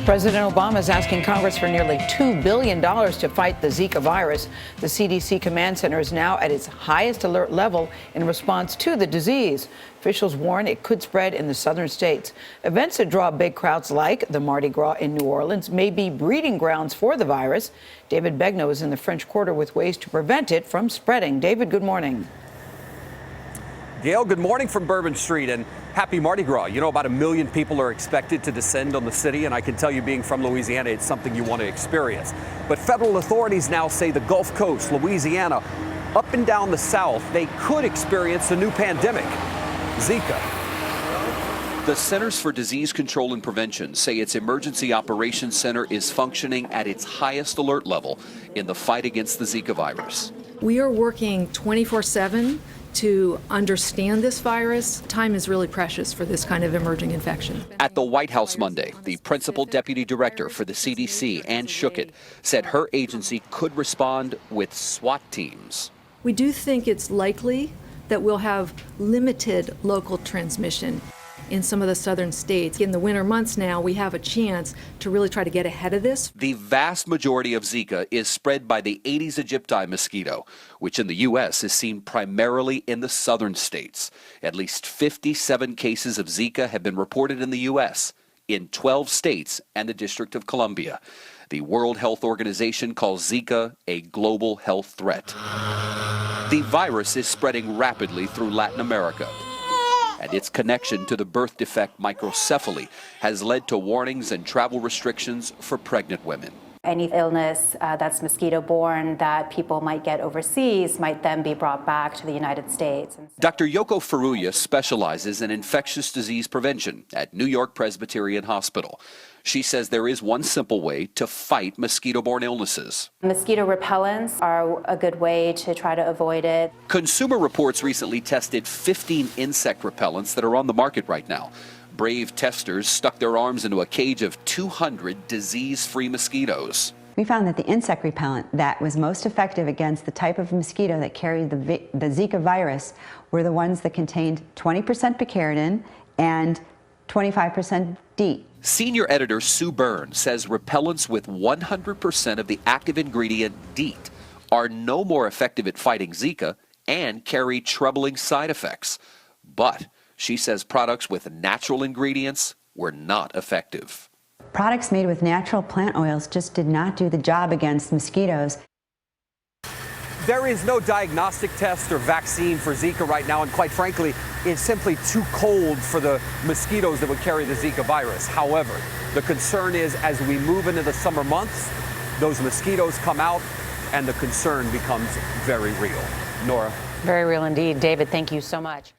President Obama is asking Congress for nearly $2 billion to fight the Zika virus. The CDC command center is now at its highest alert level in response to the disease. Officials warn it could spread in the southern states. Events that draw big crowds like the Mardi Gras in New Orleans may be breeding grounds for the virus. David Begnaud is in the French Quarter with ways to prevent it from spreading. David, good morning. Gail, good morning from Bourbon Street and happy Mardi Gras. You know, about 1 million people are expected to descend on the city, and I can tell you, being from Louisiana, it's something you want to experience. But federal authorities now say the Gulf Coast, Louisiana, up and down the South, they could experience a new pandemic, Zika. The Centers for Disease Control and Prevention say its Emergency Operations Center is functioning at its highest alert level in the fight against the Zika virus. We are working 24/7 to understand this virus. Time is really precious for this kind of emerging infection. At the White House Monday, the principal deputy director for the CDC, Ann Schuchat, said her agency could respond with SWAT teams. We do think it's likely that we'll have limited local transmission in some of the southern states. In the winter months now, we have a chance to really try to get ahead of this. The vast majority of Zika is spread by the Aedes aegypti mosquito, which in the U.S. is seen primarily in the southern states. At least 57 cases of Zika have been reported in the U.S., in 12 states and the District of Columbia. The World Health Organization calls Zika a global health threat. The virus is spreading rapidly through Latin America, and its connection to the birth defect microcephaly has led to warnings and travel restrictions for pregnant women. Any illness that's mosquito-borne that people might get overseas might then be brought back to the United States. Dr. Yoko Furuya specializes in infectious disease prevention at New York Presbyterian Hospital. She says there is one simple way to fight mosquito-borne illnesses. Mosquito repellents are a good way to try to avoid it. Consumer Reports recently tested 15 insect repellents that are on the market right now. Brave testers stuck their arms into a cage of 200 disease-free mosquitoes. We found that the insect repellent that was most effective against the type of mosquito that carried the Zika virus were the ones that contained 20% picaridin and 25% DEET. Senior editor Sue Byrne says repellents with 100% of the active ingredient DEET are no more effective at fighting Zika and carry troubling side effects. But she says products with natural ingredients were not effective. Products made with natural plant oils just did not do the job against mosquitoes. There is no diagnostic test or vaccine for Zika right now, and quite frankly, it's simply too cold for the mosquitoes that would carry the Zika virus. However, the concern is as we move into the summer months, those mosquitoes come out and the concern becomes very real. Nora. Very real indeed. David, thank you so much.